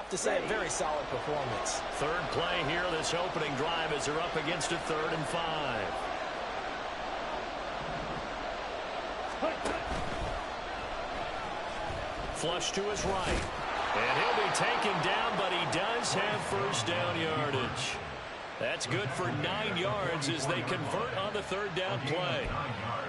to say a very solid performance. Third play here, this opening drive as they're up against a 3rd and 5. Flush to his right. And he'll be taken down, but he does have first down yardage. That's good for 9 yards as they convert on the 3rd down play.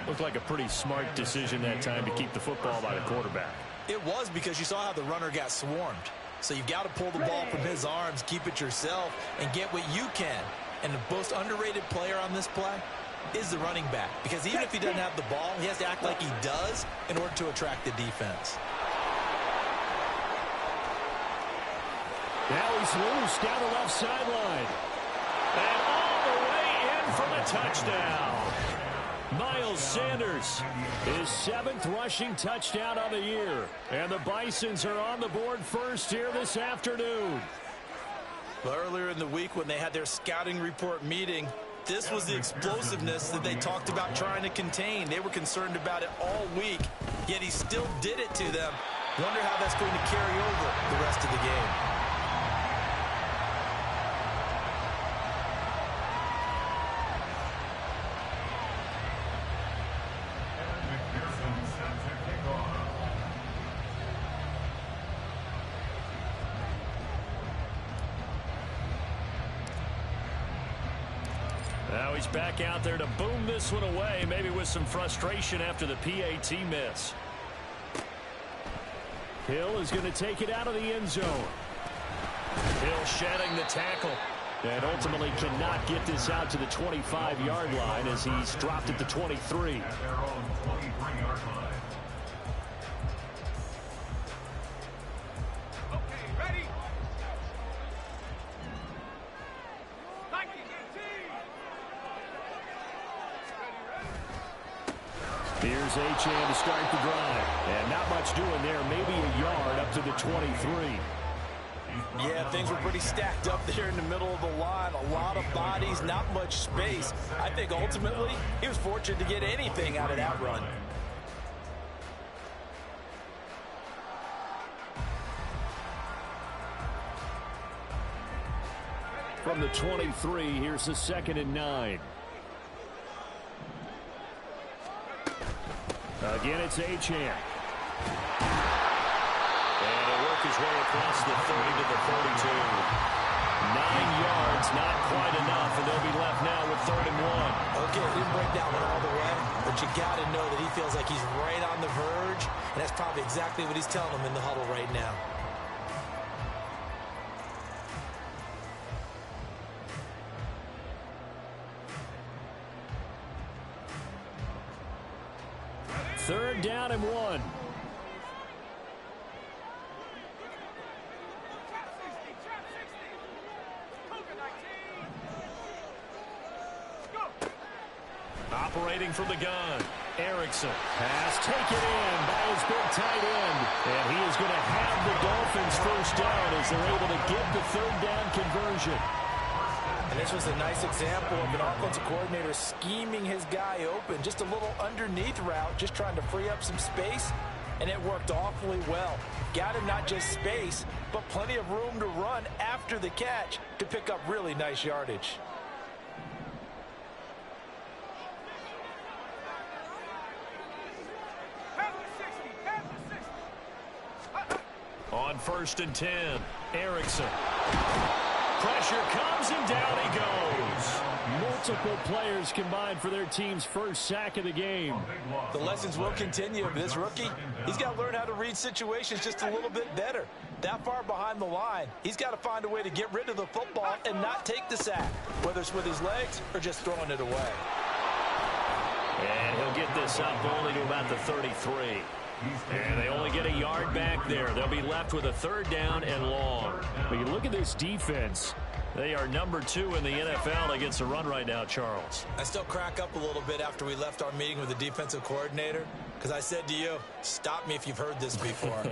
Looked like a pretty smart decision that time to keep the football by the quarterback. It was, because you saw how the runner got swarmed. So you've got to pull the ball from his arms, keep it yourself, and get what you can. And the most underrated player on this play is the running back. Because even if he doesn't have the ball, he has to act like he does in order to attract the defense. Now he's loose down the left sideline. And all the way in for the touchdown. Miles Sanders, his 7th rushing touchdown on the year. And the Bisons are on the board first here this afternoon. Well, earlier in the week when they had their scouting report meeting, this was the explosiveness that they talked about trying to contain. They were concerned about it all week, yet he still did it to them. Wonder how that's going to carry over the rest of the game. Now he's back out there to boom this one away, maybe with some frustration after the PAT miss. Hill is going to take it out of the end zone. Hill shedding the tackle. And ultimately cannot get this out to the 25-yard line as he's dropped at the 23. Here's Achane to start the drive. And not much doing there. Maybe a yard up to the 23. Yeah, things were pretty stacked up there in the middle of the line. A lot of bodies, not much space. I think ultimately he was fortunate to get anything out of that run. From the 23, here's the 2nd and 9. Again, it's Achane. And he'll work his way across the 30 to the 42. 9 yards, not quite enough, and they'll be left now with 3rd and 1. Okay, he didn't break that one all the way, but you got to know that he feels like he's right on the verge, and that's probably exactly what he's telling them in the huddle right now. Third down and 1. Operating from the gun, Erickson. Pass taken in by his big tight end. And he is going to have the Dolphins first down as they're able to get the 3rd down conversion. And this was a nice example of an offensive coordinator scheming his guy open. Just a little underneath route, just trying to free up some space. And it worked awfully well. Got him not just space, but plenty of room to run after the catch to pick up really nice yardage. On 1st and 10, Erickson. Pressure comes and down he goes. Multiple players combined for their team's first sack of the game. The lessons will continue. This rookie, he's got to learn how to read situations just a little bit better. That far behind the line, he's got to find a way to get rid of the football and not take the sack, whether it's with his legs or just throwing it away. And he'll get this up only to about the 33. And they only get a yard back there. They'll be left with a 3rd down and long. But you look at this defense. They are number 2 in the NFL against the run right now, Charles. I still crack up a little bit after we left our meeting with the defensive coordinator, because I said to you, stop me if you've heard this before.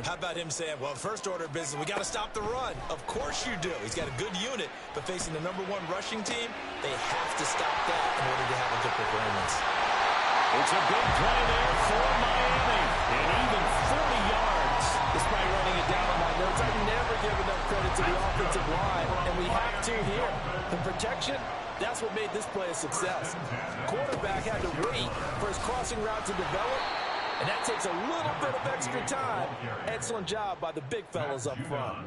How about him saying, well, first order of business, we got to stop the run. Of course you do. He's got a good unit, but facing the #1 rushing team, they have to stop that in order to have a good performance. It's a big play there for Miami. And even 40 yards. Despite running it down on my notes, I never give enough protection, that's what made this play a success. Quarterback had to wait for his crossing route to develop, and that takes a little bit of extra time. Excellent job by the big fellas up front.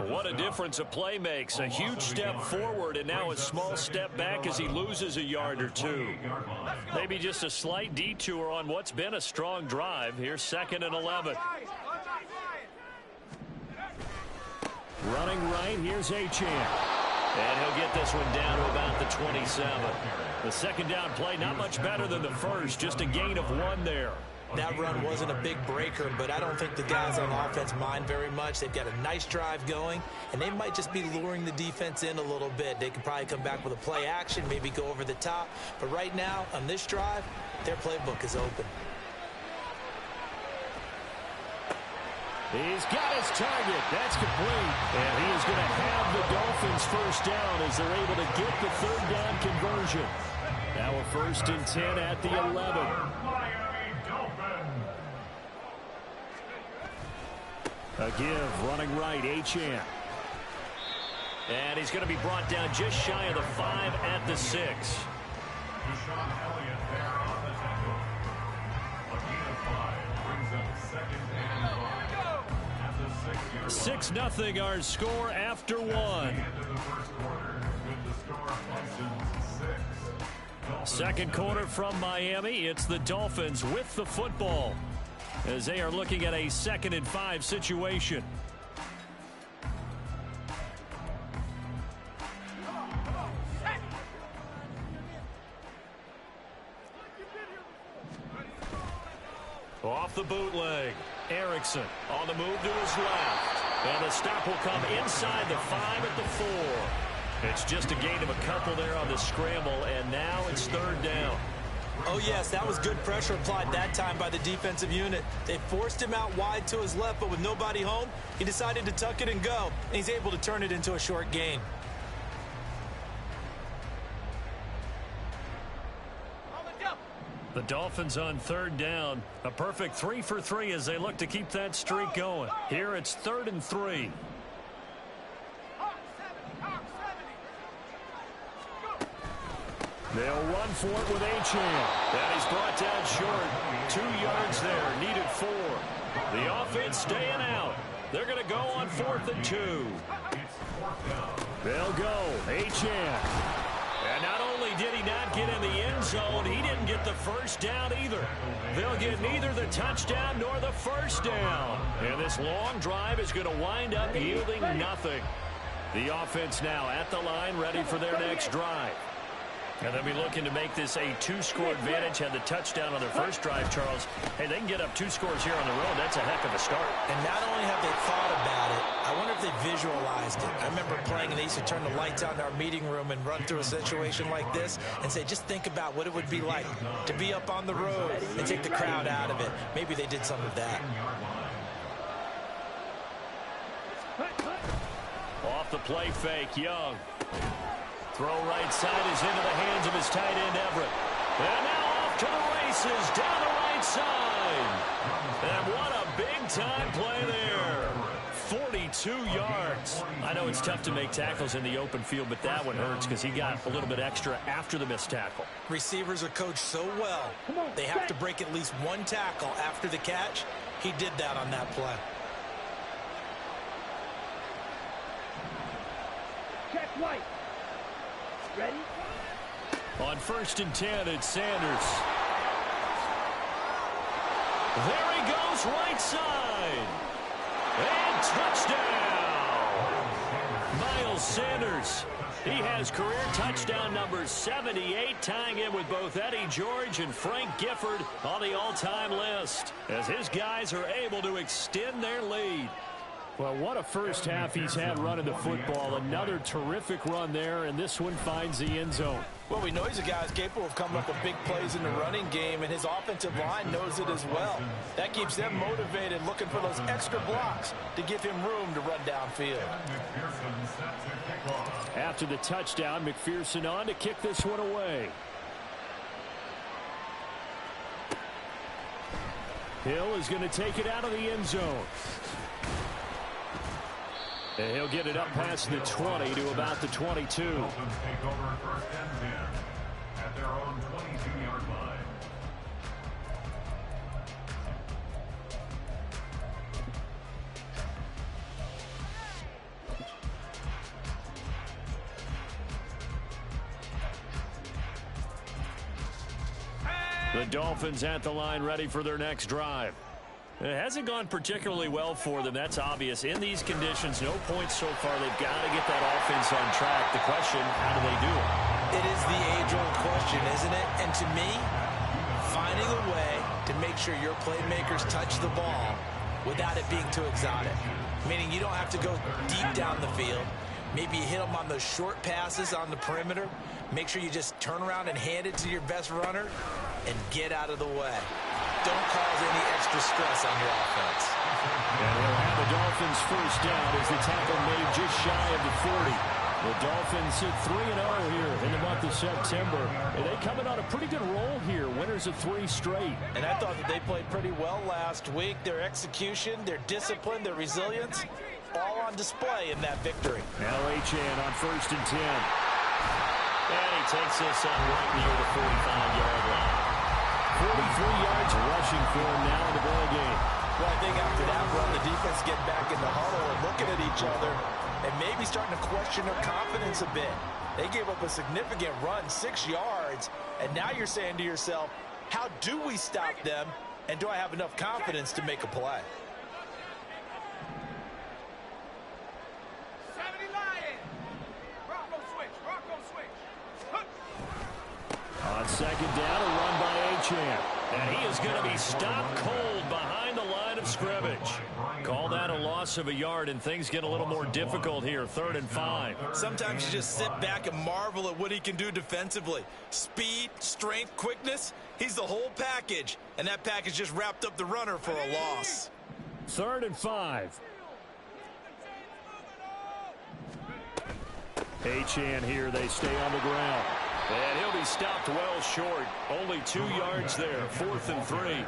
What a difference a play makes. A huge step forward and now a small step back as he loses a yard or two. Maybe just a slight detour on what's been a strong drive. Here's 2nd and 11. Running right, here's Achane. And he'll get this one down to about the 27. The second down play, not much better than the first, just a gain of 1 there. That run wasn't a big breaker, but I don't think the guys on offense mind very much. They've got a nice drive going, and they might just be luring the defense in a little bit. They could probably come back with a play action, maybe go over the top. But right now, on this drive, their playbook is open. He's got his target. That's complete. And he is going to have the Dolphins first down as they're able to get the third down conversion. Now a 1st and 10 at the 11. A give, running right, Achane. And he's going to be brought down just shy of the 5 at the 6. 6-0 our score after 1. Second quarter from Miami. It's the Dolphins with the football as they are looking at a 2nd and 5 situation. Off the bootleg. Erickson on the move to his left. And the stop will come inside the 5 at the 4. It's just a gain of a couple there on the scramble, and now it's 3rd down. Oh, yes, that was good pressure applied that time by the defensive unit. They forced him out wide to his left, but with nobody home, he decided to tuck it and go, and he's able to turn it into a short gain. The Dolphins on 3rd down. A perfect 3 for 3 as they look to keep that streak going. Here it's 3rd and 3. They'll run for it with Achane. And he's brought down short. 2 yards there, needed 4. The offense staying out. They're going to go on 4th and 2. They'll go. Achane. And not only did he not get in the end zone, he didn't get the first down either. They'll get neither the touchdown nor the first down. And this long drive is going to wind up yielding nothing. The offense now at the line, ready for their next drive. And they'll be looking to make this a 2-score advantage. Had the touchdown on their first drive, Charles. Hey, they can get up 2 scores here on the road. That's a heck of a start. And not only have they thought about it, I wonder if they visualized it. I remember playing, and they used to turn the lights on in our meeting room and run through a situation like this and say, just think about what it would be like to be up on the road and take the crowd out of it. Maybe they did some of that. Off the play fake, Young. Throw right side is into the hands of his tight end, Everett. And now off to the races, down the right side. And what a big-time play there. 42 yards. I know it's tough to make tackles in the open field, but that one hurts because he got a little bit extra after the missed tackle. Receivers are coached so well. They have to break at least 1 tackle after the catch. He did that on that play. Check right. Ready? On 1st and 10, it's Sanders. There he goes, right side. And touchdown! Miles Sanders. He has career touchdown number 78, tying in with both Eddie George and Frank Gifford on the all-time list, as his guys are able to extend their lead. Well, what a first half he's had running the football. Another terrific run there, and this one finds the end zone. Well, we know he's a guy who's capable of coming up with big plays in the running game, and his offensive line knows it as well. That keeps them motivated, looking for those extra blocks to give him room to run downfield. After the touchdown, McPherson on to kick this one away. Hill is going to take it out of the end zone. And he'll get it up past the 20 to about the 22. Dolphins take over first and 10 at their own 22-yard line. The Dolphins at the line, ready for their next drive. It hasn't gone particularly well for them. That's obvious. In these conditions, no points so far. They've got to get that offense on track. The question, how do they do it? It is the age-old question, isn't it? And to me, finding a way to make sure your playmakers touch the ball without it being too exotic. Meaning you don't have to go deep down the field. Maybe you hit them on those short passes on the perimeter. Make sure you just turn around and hand it to your best runner and get out of the way. Don't cause any extra stress on your offense. And he'll have the Dolphins first down as the tackle made just shy of the 40. The Dolphins sit 3-0 here in the month of September. And they coming on a pretty good roll here. Winners of 3 straight. And I thought that they played pretty well last week. Their execution, their discipline, their resilience, all on display in that victory. Now Achane on first and 10. And he takes this up right near the 45-yard line. 43 yards rushing for him now in the ball game. Well, I think after that run, the defense getting back in the huddle and looking at each other and maybe starting to question their confidence a bit. They gave up a significant run, 6 yards, and now you're saying to yourself, how do we stop them, and do I have enough confidence to make a play? On second down, a run by Achane. And he is going to be stopped cold behind the line of scrimmage. Call that a loss of a yard, and things get a little more difficult here, 3rd and 5. Sometimes you just sit back and marvel at what he can do defensively. Speed, strength, quickness, he's the whole package. And that package just wrapped up the runner for a loss. 3rd and 5. Achane here, they stay on the ground. And he'll be stopped well short. Only 2 yards there. 4th and 3.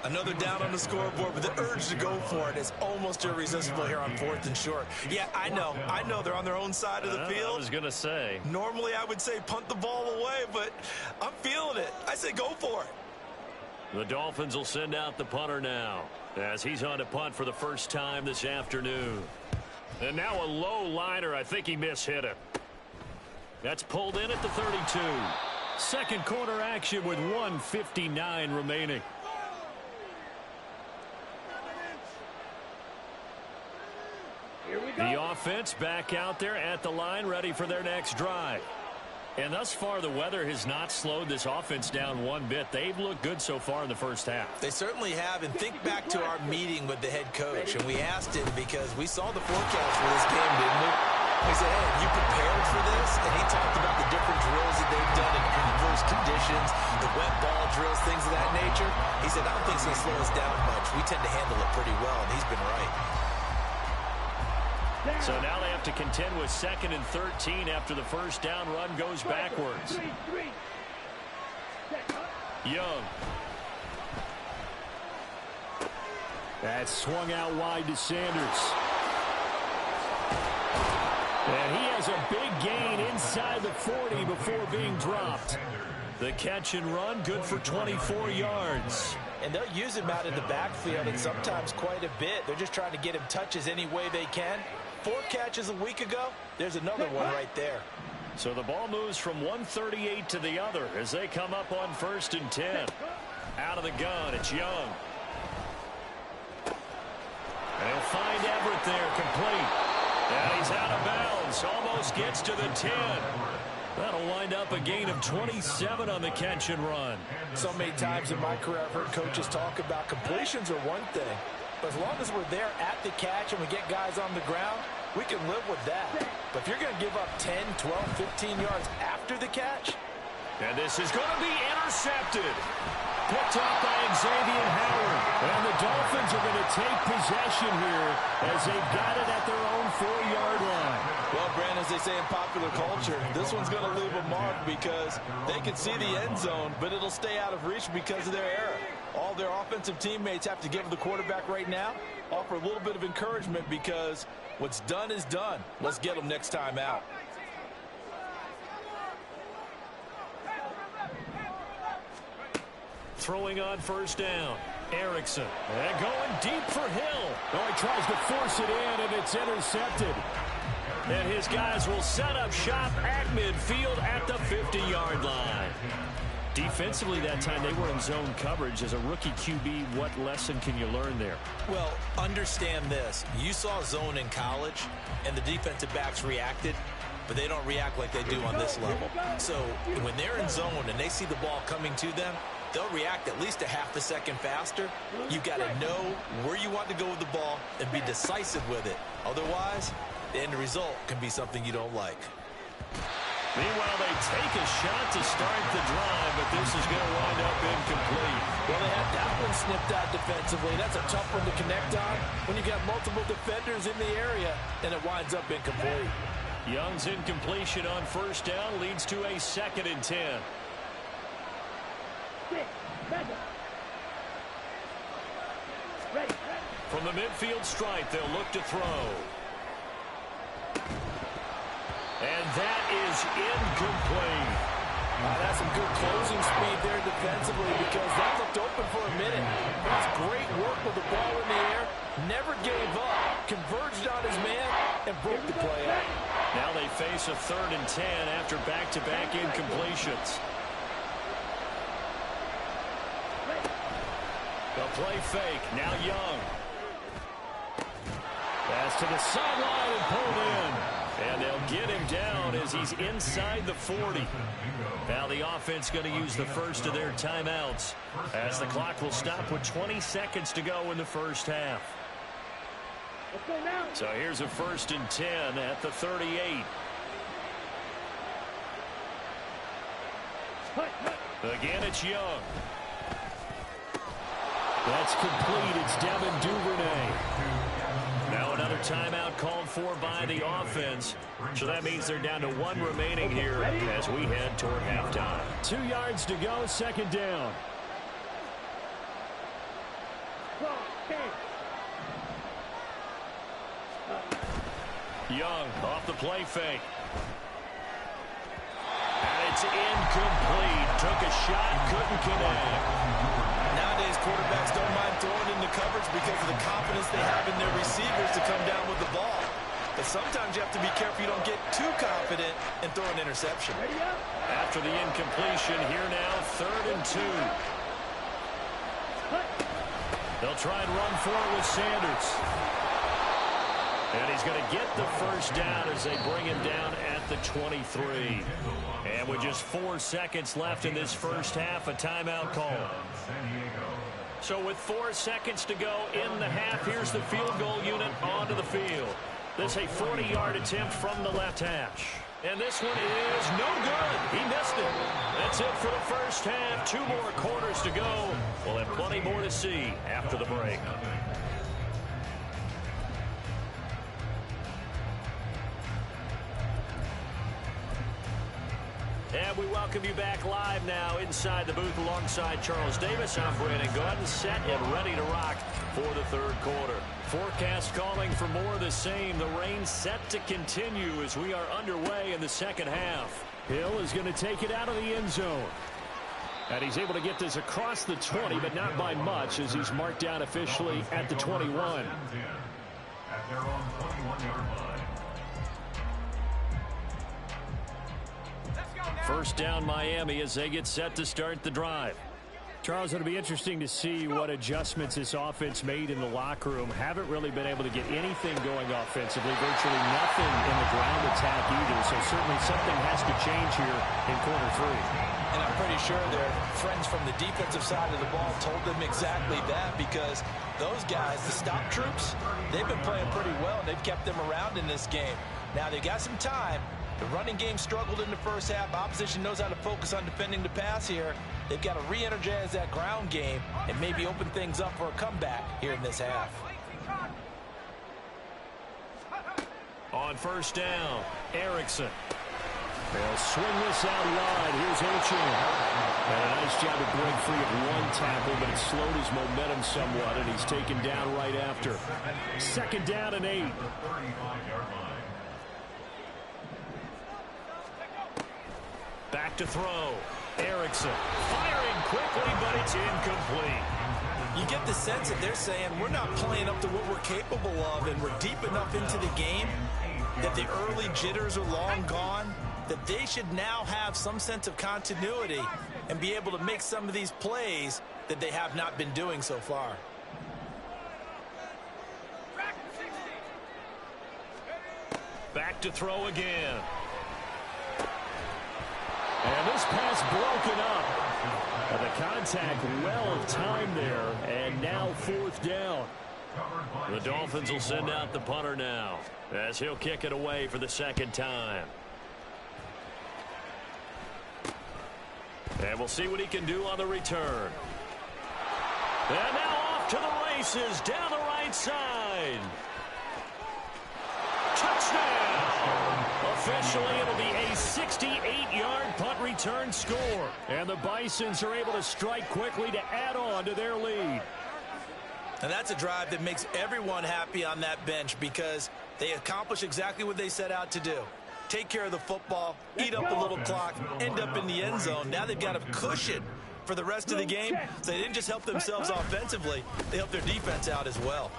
Another down on the scoreboard, but the urge to go for it is almost irresistible here on 4th and short. Yeah, I know they're on their own side of the field. I was going to say. Normally I would say punt the ball away, but I'm feeling it. I say go for it. The Dolphins will send out the punter now as he's on to punt for the first time this afternoon. And now a low liner. I think he mishit it. That's pulled in at the 32. Second quarter action with 1:59 remaining. Here we go. The offense back out there at the line, ready for their next drive. And thus far, the weather has not slowed this offense down one bit. They've looked good so far in the first half. They certainly have. And think back to our meeting with the head coach. And we asked him because we saw the forecast for this game, didn't we? We said, hey, have you prepared for this? And he talked about the different drills that they've done in adverse conditions, the wet ball drills, things of that nature. He said, I don't think it's going to slow us down much. We tend to handle it pretty well, and he's been right. So now they have to contend with 2nd and 13 after the first down run goes backwards. Young. That swung out wide to Sanders. And he has a big gain inside the 40 before being dropped. The catch and run, good for 24 yards. And they'll use him out in the backfield, and sometimes quite a bit. They're just trying to get him touches any way they can. 4 catches a week ago, there's another one right there. So the ball moves from 138 to the other as they come up on 1st and 10. Out of the gun, it's Young. And he'll find Everett there, complete. And he's out of bounds, almost gets to the 10. That'll wind up a gain of 27 on the catch and run. So many times in my career, I've heard coaches talk about completions are one thing. But as long as we're there at the catch and we get guys on the ground, we can live with that. But if you're going to give up 10, 12, 15 yards after the catch. And this is going to be intercepted. Picked up by Xavier Howard. And the Dolphins are going to take possession here as they've got it at their own 4-yard line. Well, Brandon, as they say in popular culture, this one's going to leave a mark because they can see the end zone, but it'll stay out of reach because of their error. All all their offensive teammates have to give the quarterback right now, offer a little bit of encouragement because what's done is done. Let's get them next time out. Throwing on first down. Erickson. And going deep for Hill. Oh, he tries to force it in, and it's intercepted. And his guys will set up shop at midfield at the 50-yard line. Defensively that time, they were in zone coverage. As a rookie QB, what lesson can you learn there? Well, understand this. You saw zone in college, and the defensive backs reacted, but they don't react like they do on this level. So when they're in zone and they see the ball coming to them, they'll react at least a half a second faster. You've got to know where you want to go with the ball and be decisive with it. Otherwise, the end result can be something you don't like. Meanwhile, they take a shot to start the drive, but this is going to wind up incomplete. Well, they had that one snipped out defensively. That's a tough one to connect on when you got multiple defenders in the area, and it winds up incomplete. Young's incompletion on first down leads to a 2nd and 10. From the midfield stripe, they'll look to throw. And that is incomplete. That's some good closing speed there defensively because that looked open for a minute. That's great work with the ball in the air. Never gave up. Converged on his man and broke the play out. Now they face a 3rd and 10 after back-to-back incompletions. The play fake. Now Young. Pass to the sideline and pulled in. And they'll get him down as he's inside the 40. Now the offense going to use the first of their timeouts as the clock will stop with 20 seconds to go in the first half. So here's a 1st and 10 at the 38. Again, it's Young. That's complete. It's Devin Duvernay. Now another timeout called for by the offense. So that means they're down to 1 remaining here as we head toward halftime. 2 yards to go, 2nd down. Young off the play fake. And it's incomplete. Took a shot, couldn't connect. Nowadays, quarterbacks don't mind throwing into coverage because of the confidence they have in their receivers to come down with the ball. But sometimes you have to be careful you don't get too confident and throw an interception. After the incompletion, here now, 3rd and 2. They'll try and run for it with Sanders. And he's going to get the first down as they bring him down at the 23. And with just 4 seconds left in this first half, a timeout call. So with 4 seconds to go in the half, here's the field goal unit onto the field. This a 40-yard attempt from the left hash. And this one is no good. He missed it. That's it for the first half. 2 more quarters to go. We'll have plenty more to see after the break. And we welcome you back live now inside the booth alongside Charles Davis. I'm Brandon Gaudin, set and ready to rock for the 3rd quarter. Forecast calling for more of the same. The rain set to continue as we are underway in the 2nd half. Hill is going to take it out of the end zone. And he's able to get this across the 20, but not by much as he's marked down officially at the 21. At their own 21-yard line. First down Miami as they get set to start the drive. Charles, it'll be interesting to see what adjustments this offense made in the locker room. Haven't really been able to get anything going offensively, virtually nothing in the ground attack either. So certainly something has to change here in quarter 3. And I'm pretty sure their friends from the defensive side of the ball told them exactly that because those guys, the stop troops, they've been playing pretty well and they've kept them around in this game. Now they've got some time. The running game struggled in the first half. Opposition knows how to focus on defending the pass here. They've got to re-energize that ground game and maybe open things up for a comeback here in this half. On first down, Erickson. They'll swing this out wide. Here's Ochane. And a nice job to break free of one tackle, but it slowed his momentum somewhat, and he's taken down right after. Second down and 8. Back to throw. Erickson firing quickly, but it's incomplete. You get the sense that they're saying we're not playing up to what we're capable of, and we're deep enough into the game that the early jitters are long gone, that they should now have some sense of continuity and be able to make some of these plays that they have not been doing so far. Back to throw again. And this pass broken up. And the contact well timed there, and now fourth down. The Dolphins will send out the punter now, as he'll kick it away for the second time. And we'll see what he can do on the return. And now off to the races, down the right side. Touchdown! Officially, it'll be a 68-yard punt return score. And the Bisons are able to strike quickly to add on to their lead. And that's a drive that makes everyone happy on that bench because they accomplish exactly what they set out to do. Take care of the football, eat up the little clock, end up in the end zone. Now they've got a cushion for the rest of the game. So they didn't just help themselves offensively, they helped their defense out as well.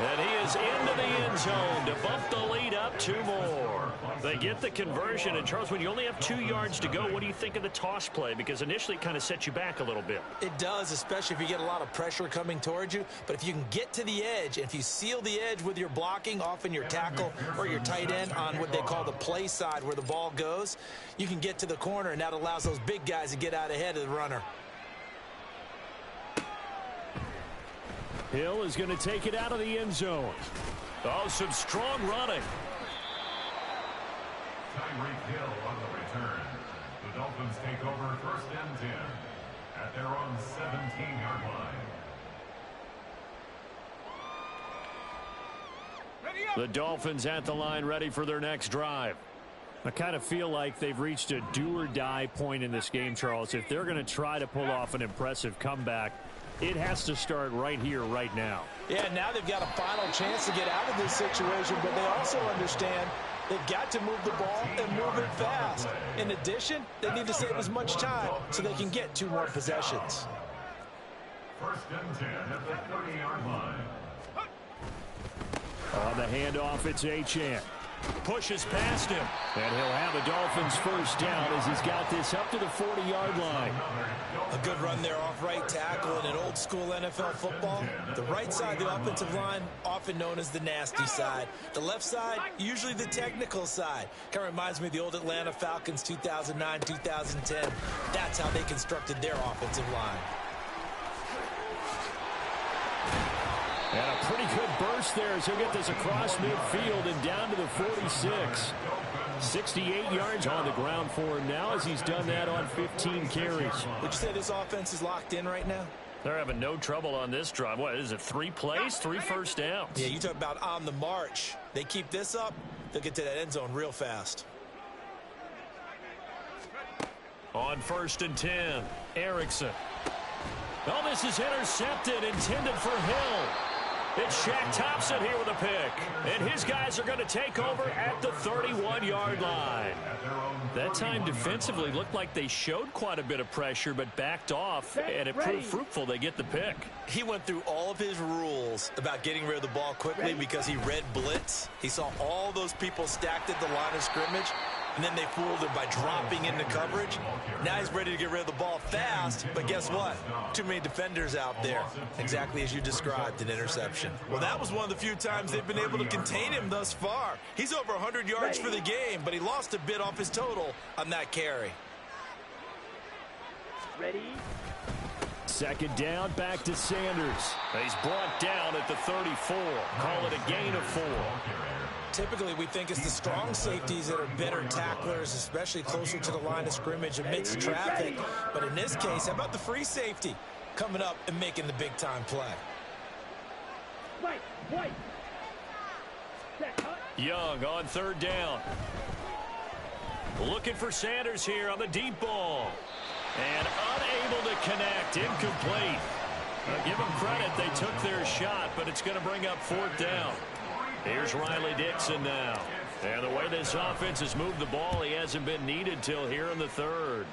And he is into the end zone to bump the lead up 2 more. They get the conversion. And, Charles, when you only have 2 yards to go, what do you think of the toss play? Because initially it kind of set you back a little bit. It does, especially if you get a lot of pressure coming towards you. But if you can get to the edge, if you seal the edge with your blocking, often your tackle or your tight end on what they call the play side where the ball goes, you can get to the corner, and that allows those big guys to get out ahead of the runner. Hill is going to take it out of the end zone. Oh, some strong running. Tyreek Hill on the return. The Dolphins take over first and 10 at their own 17-yard line. The Dolphins at the line, ready for their next drive. I kind of feel like they've reached a do-or-die point in this game, Charles. If they're going to try to pull off an impressive comeback, it has to start right here, right now. Yeah, now they've got a final chance to get out of this situation, but they also understand they've got to move the ball and move it fast. In addition, they need to save as much time so they can get 2 more possessions. First and 10 at the 30-yard line. On the handoff, it's Achane. Pushes past him. And he'll have the Dolphins first down as he's got this up to the 40-yard line. A good run there off right tackle in an old-school NFL football. The right side, the offensive line, often known as the nasty side. The left side, usually the technical side. Kind of reminds me of the old Atlanta Falcons 2009, 2010. That's how they constructed their offensive line. And a pretty good burst there as he'll get this across midfield and down to the 46. 68 yards on the ground for him now as he's done that on 15 carries. Would you say this offense is locked in right now? They're having no trouble on this drive. What is it, 3 plays, 3 first downs? Yeah, you talk about on the march. They keep this up, they'll get to that end zone real fast. On first and 10, Erickson. Oh, this is intercepted, intended for Hill. It's Shaq Thompson here with a pick. And his guys are going to take over at the 31-yard line. That time defensively looked like they showed quite a bit of pressure but backed off, and it proved fruitful. They get the pick. He went through all of his rules about getting rid of the ball quickly because he read blitz. He saw all those people stacked at the line of scrimmage, and then they fooled him by dropping into coverage. Now he's ready to get rid of the ball fast, but guess what? Too many defenders out there. Exactly as you described, an interception. Well, that was one of the few times they've been able to contain him thus far. He's over 100 yards for the game, but he lost a bit off his total on that carry. Ready? Second down, back to Sanders. He's brought down at the 34. Call it a gain of 4. Typically, we think it's the strong safeties that are better tacklers, especially closer to the line of scrimmage amidst traffic. But in this case, how about the free safety coming up and making the big-time play? White. Young on third down. Looking for Sanders here on the deep ball. And unable to connect. Incomplete. Give them credit. They took their shot, but it's going to bring up fourth down. Here's Riley Dixon now. And the way this offense has moved the ball, he hasn't been needed till here in the third.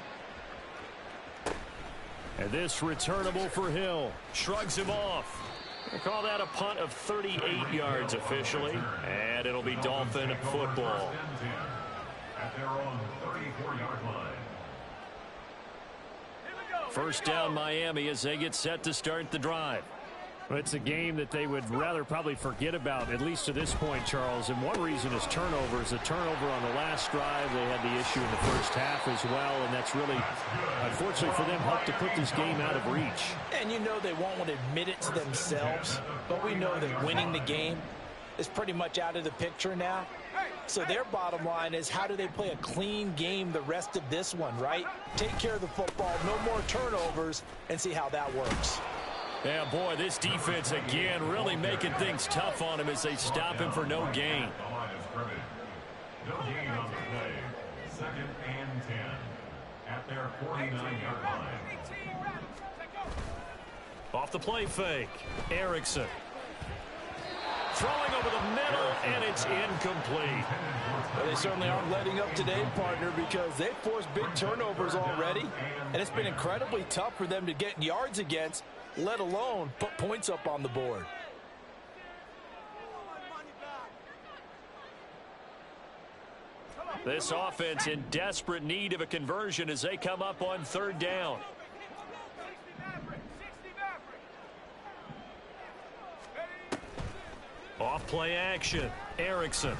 And this returnable for Hill. Shrugs him off. We'll call that a punt of 38 yards officially. And it'll be Dolphin football. At their own 34-yard line. First down Miami as they get set to start the drive. Well, it's a game that they would rather probably forget about, at least to this point, Charles. And one reason is turnovers. A turnover on the last drive. They had the issue in the first half as well, and that's really, unfortunately for them, helped to put this game out of reach. And you know they won't want to admit it to themselves, but we know that winning the game is pretty much out of the picture now. So their bottom line is, how do they play a clean game the rest of this one, right? Take care of the football, no more turnovers, and see how that works. Yeah, boy, this defense again really making things tough on him as they stop him for no gain. The line is scrimmage. No gain on the play. 2nd and 10. At their 49-yard line. Off the play fake. Erickson. Throwing over the middle, and it's incomplete. Well, they certainly aren't letting up today, partner, because they've forced big turnovers already, and it's been incredibly tough for them to get yards against, let alone put points up on the board. This offense in desperate need of a conversion as they come up on third down. Off play action. Erickson.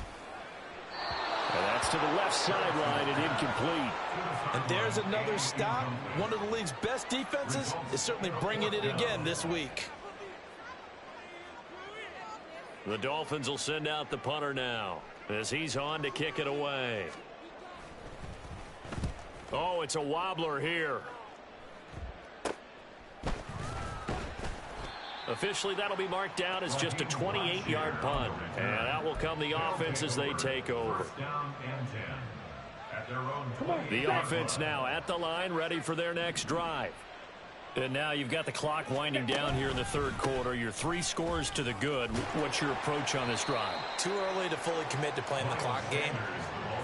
And that's to the left sideline and incomplete. And there's another stop. One of the league's best defenses is certainly bringing it again this week. The Dolphins will send out the punter now as he's on to kick it away. Oh, it's a wobbler here. Officially, that'll be marked down as just a 28-yard punt. And out will come the offense as they take over. The offense now at the line, ready for their next drive. And now you've got the clock winding down here in the third quarter. You're 3 scores to the good. What's your approach on this drive? Too early to fully commit to playing the clock game.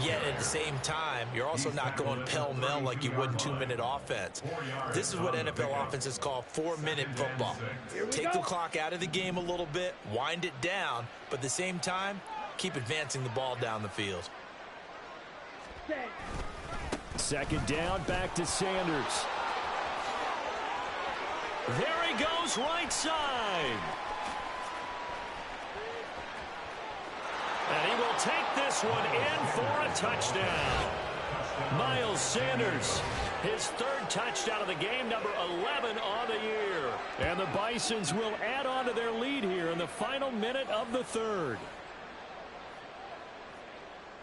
Yet at the same time, you're also not going pell-mell like you would in 2-minute offense. This is what NFL offenses call 4-minute football. Take the clock out of the game a little bit, wind it down, but at the same time, keep advancing the ball down the field. Second down, back to Sanders. There he goes, right side. And he will take this one in for a touchdown. Miles Sanders, his 3rd touchdown of the game, number 11 on the year. And the Bisons will add on to their lead here in the final minute of the third.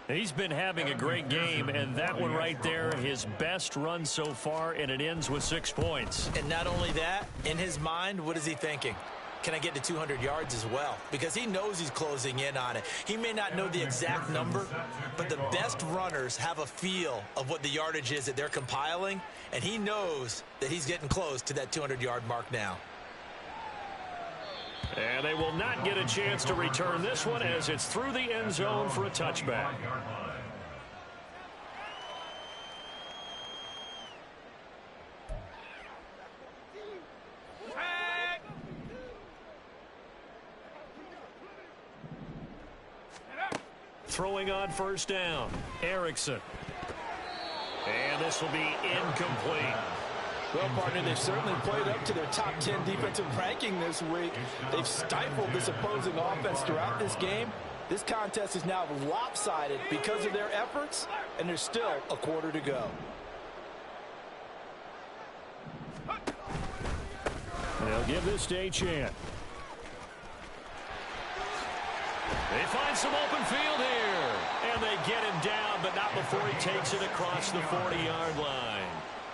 He's been having a great game, and that one right there, his best run so far, and it ends with 6 points. And not only that, in his mind, what is he thinking? Can I get to 200 yards as well? Because he knows he's closing in on it. He may not know the exact number, but the best runners have a feel of what the yardage is that they're compiling, and he knows that he's getting close to that 200-yard mark now. And they will not get a chance to return this one as it's through the end zone for a touchback. Throwing on first down, Erickson. And this will be incomplete. Well, partner, they've certainly played up to their top 10 defensive ranking this week. They've stifled this opposing offense throughout this game. This contest is now lopsided because of their efforts, and there's still a quarter to go. They'll give this to Achane. They find some open field here. And they get him down, but not before he takes it across the 40-yard line.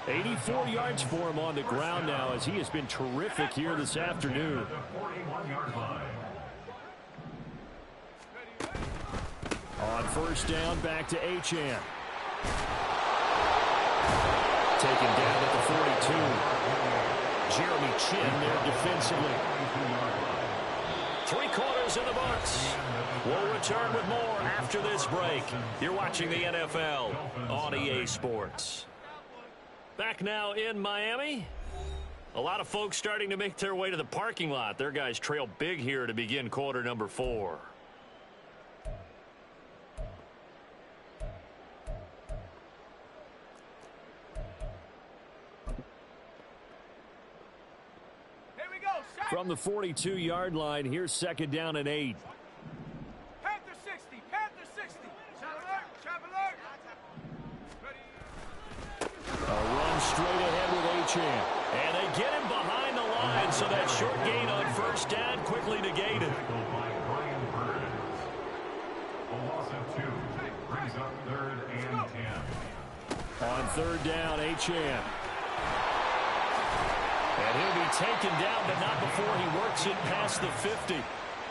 84 yards for him on the ground now as he has been terrific here this afternoon. On first down, back to Achane. taken down at the 42. Jeremy Chin there defensively. 3 quarters in the books. We'll return with more after this break. You're watching the NFL on EA Sports. Back now in Miami. A lot of folks starting to make their way to the parking lot. Their guys trail big here to begin quarter number 4. From the 42-yard line, here's 2nd down and 8. Panther 60, Panther 60. Trap alert. A run straight ahead with Achane. And they get him behind the line, so that short gain on 1st down quickly negated. By Brian Burns. A loss of 2 brings up 3rd and 10. On 3rd down, Achane. And he'll be taken down, but not before he works it past the 50.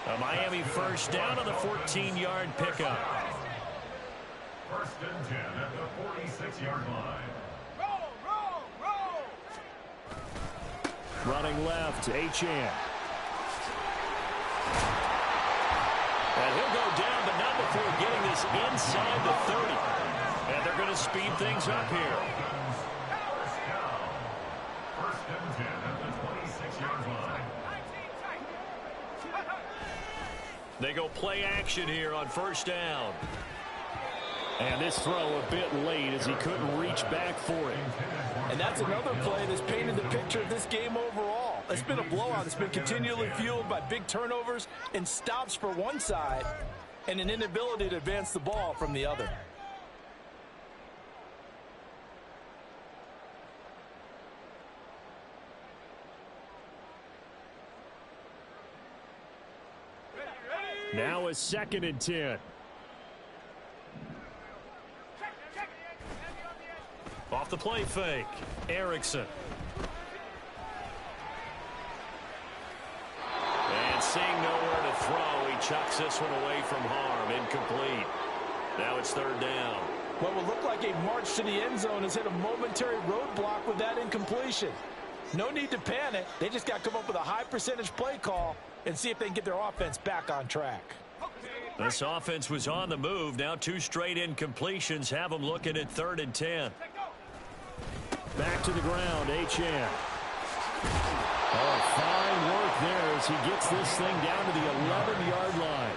A Miami 1st down on the 14-yard pickup. 1st and 10 at the 46-yard line. Roll. Running left, Achane. And he'll go down, but not before getting this inside the 30. And they're going to speed things up here. They go play action here on 1st down. And this throw a bit late as he couldn't reach back for it. And that's another play that's painted the picture of this game overall. It's been a blowout. It's been continually fueled by big turnovers and stops for one side and an inability to advance the ball from the other. Now a 2nd and 10. Off the play fake, Erickson. And seeing nowhere to throw, he chucks this one away from harm. Incomplete. Now it's 3rd down. What will look like a march to the end zone has hit a momentary roadblock with that incompletion. No need to panic. They just got to come up with a high percentage play call and see if they can get their offense back on track. This offense was on the move. Now 2 straight incompletions have them looking at 3rd and 10. Back to the ground, Achane. Oh, fine work there as he gets this thing down to the 11-yard line.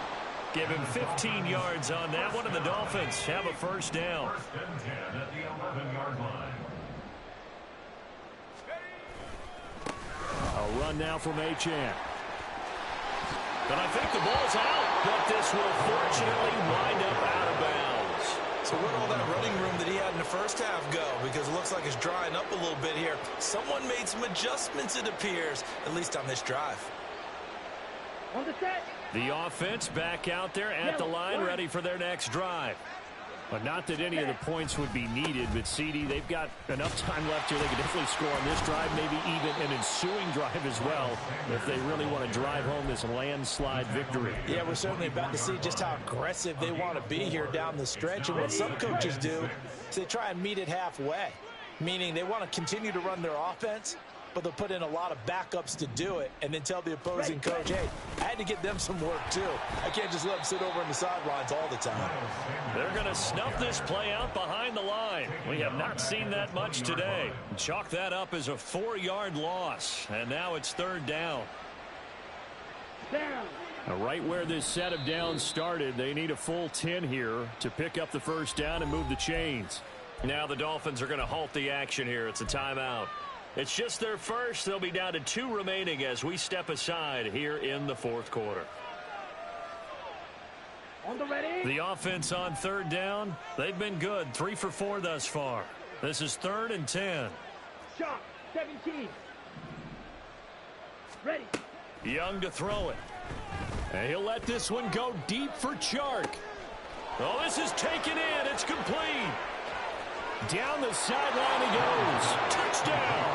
Give him 15 yards on that one, and the Dolphins have a 1st down. 1st and 10 at the 11-yard line. A run now from Achane. And I think the ball's out, but this will fortunately wind up out of bounds. So where'd all that running room that he had in the first half go? Because it looks like it's drying up a little bit here. Someone made some adjustments, it appears, at least on this drive. On the set. The offense back out there at the line, ready for their next drive. But not that any of the points would be needed, but CD, they've got enough time left here. They can definitely score on this drive, maybe even an ensuing drive as well, if they really want to drive home this landslide victory. Yeah, we're certainly about to see just how aggressive they want to be here down the stretch. And what some coaches do is they try and meet it halfway, meaning they want to continue to run their offense, but they'll put in a lot of backups to do it and then tell the opposing coach, hey, I had to get them some work too. I can't just let them sit over on the sidelines all the time. They're going to snuff this play out behind the line. We have not seen that much today. Chalk that up as a 4-yard loss, and now it's 3rd down. Now, right where this set of downs started, they need a full 10 here to pick up the 1st down and move the chains. Now the Dolphins are going to halt the action here. It's a timeout. It's just their first. They'll be down to 2 remaining as we step aside here in the 4th quarter. On the ready. The offense on 3rd down, they've been good. 3 for 4 thus far. This is 3rd and 10. Shot. 17. Ready. Young to throw it. And he'll let this one go deep for Chark. Oh, this is taken in. It's complete. Down the sideline he goes. Touchdown.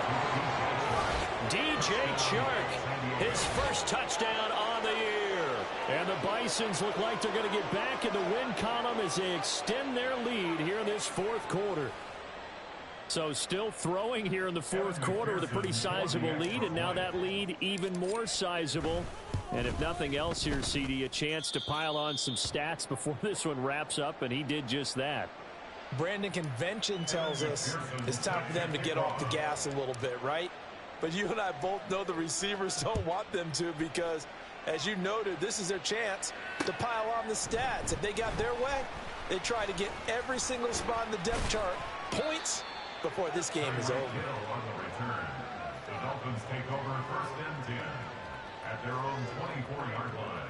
DJ Chark, his first touchdown on the year. And the Bisons look like they're going to get back in the win column as they extend their lead here in this 4th quarter. So still throwing here in the fourth quarter with a pretty sizable lead, and now that lead even more sizable. And if nothing else here, CD, a chance to pile on some stats before this one wraps up, and he did just that. Brandon, convention tells us it's time for them to get off the gas a little bit, right? But you and I both know the receivers don't want them to because, as you noted, this is their chance to pile on the stats. If they got their way, they try to get every single spot in the depth chart points before this game is over. On the return, the Dolphins take over first and 10 at their own 24-yard line.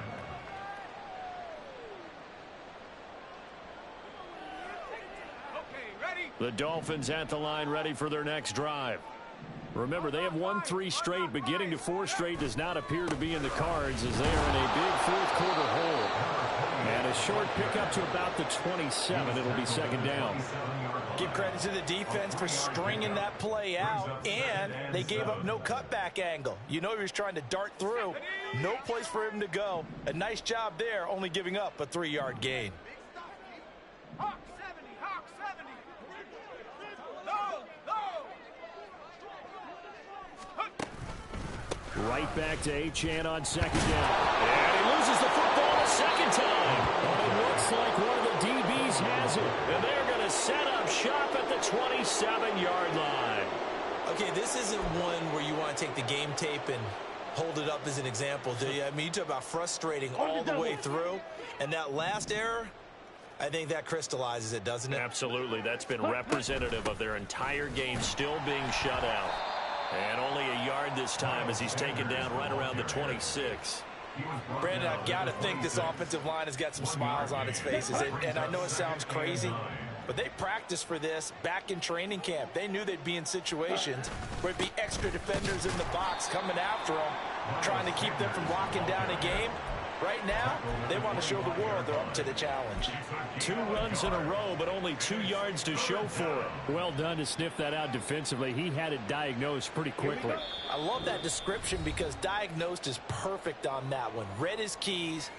The Dolphins at the line, ready for their next drive. Remember, they have won 3 straight, but getting to 4 straight does not appear to be in the cards as they are in a big fourth quarter hole. And a short pickup to about the 27. It'll be second down. Give credit to the defense for stringing that play out, and they gave up no cutback angle. You know he was trying to dart through. No place for him to go. A nice job there, only giving up a 3-yard gain. Hawk 70, Hawk 70. Low, low. Right back to Achane on second down. And he loses the football a second time. But it looks like one of the DBs has it. And they're going to set up shop at the 27-yard line. Okay, this isn't one where you want to take the game tape and hold it up as an example, do you? I mean, you talk about frustrating all the way through. And that last error, I think that crystallizes it, doesn't it? Absolutely. That's been representative of their entire game still being shut out. And only a yard this time as he's taken down right around the 26. Brandon, I've got to think this offensive line has got some smiles on its faces. And I know it sounds crazy, but they practiced for this back in training camp. They knew they'd be in situations where it'd be extra defenders in the box coming after them, trying to keep them from locking down a game. Right now, they want to show the world they're up to the challenge. 2 runs in a row, but only 2 yards to show for it. Well done to sniff that out defensively. He had it diagnosed pretty quickly. I love that description because diagnosed is perfect on that one. Read his keys,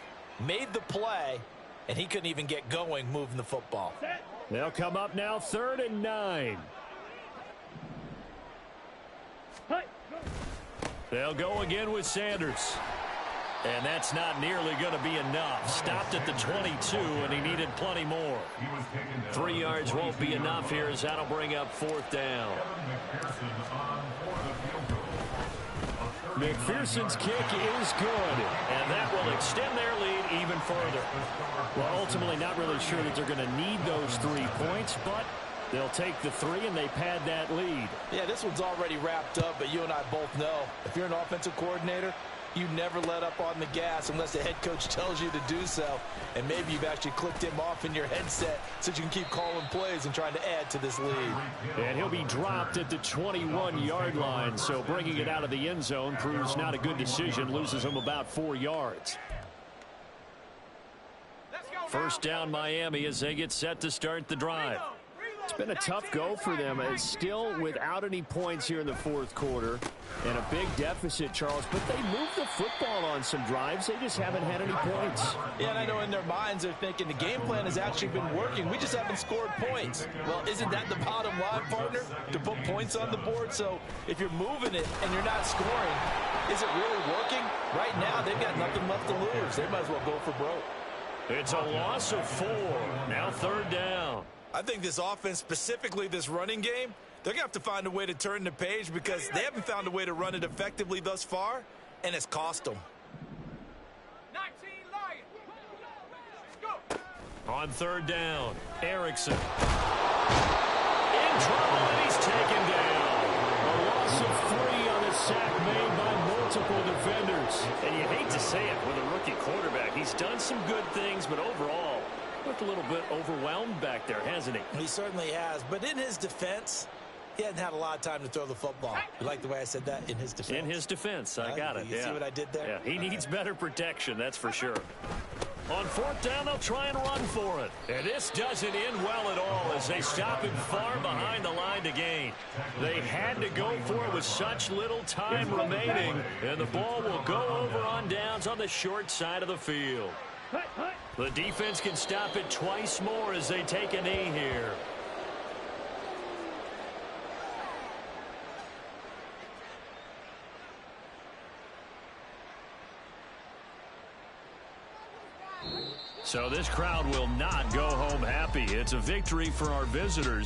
made the play, and he couldn't even get going moving the football. They'll come up now 3rd and 9. They'll go again with Sanders. And that's not nearly going to be enough. Stopped at the 22, and he needed plenty more. 3 yards won't be enough here as that'll bring up 4th down. McPherson's kick is good. And that will extend their lead even further. Well, ultimately not really sure that they're going to need those 3 points, but they'll take the 3 and they pad that lead. Yeah, this one's already wrapped up, but you and I both know if you're an offensive coordinator, you never let up on the gas unless the head coach tells you to do so. And maybe you've actually clicked him off in your headset so you can keep calling plays and trying to add to this lead. And he'll be dropped at the 21-yard line, so bringing it out of the end zone proves not a good decision. Loses him about 4 yards. First down Miami as they get set to start the drive. It's been a tough go for them. It's still without any points here in the fourth quarter and a big deficit, Charles, but they moved the football on some drives. They just haven't had any points. Yeah, and I know in their minds they're thinking the game plan has actually been working. We just haven't scored points. Well, isn't that the bottom line, partner? To put points on the board? So if you're moving it and you're not scoring, is it really working? Right now, they've got nothing left to lose. They might as well go for broke. It's a loss of 4. Now 3rd down. I think this offense, specifically this running game, they're going to have to find a way to turn the page because they haven't found a way to run it effectively thus far, and it's cost them. 19 Lions. Let's go. On 3rd down, Erickson. In trouble, and he's taken down. A loss of 3 on the sack made by multiple defenders. And you hate to say it with a rookie quarterback. He's done some good things, but overall, looked a little bit overwhelmed back there, hasn't he? He certainly has. But in his defense, he hasn't had a lot of time to throw the football. You like the way I said that? In his defense. In his defense. I got it. You see what I did there? Yeah, he needs better protection, that's for sure. On 4th down, they'll try and run for it. And this doesn't end well at all as they stop him far behind the line to gain. They had to go for it with such little time remaining, and the ball will go over on downs on the short side of the field. The defense can stop it twice more as they take a knee here. So this crowd will not go home happy. It's a victory for our visitors.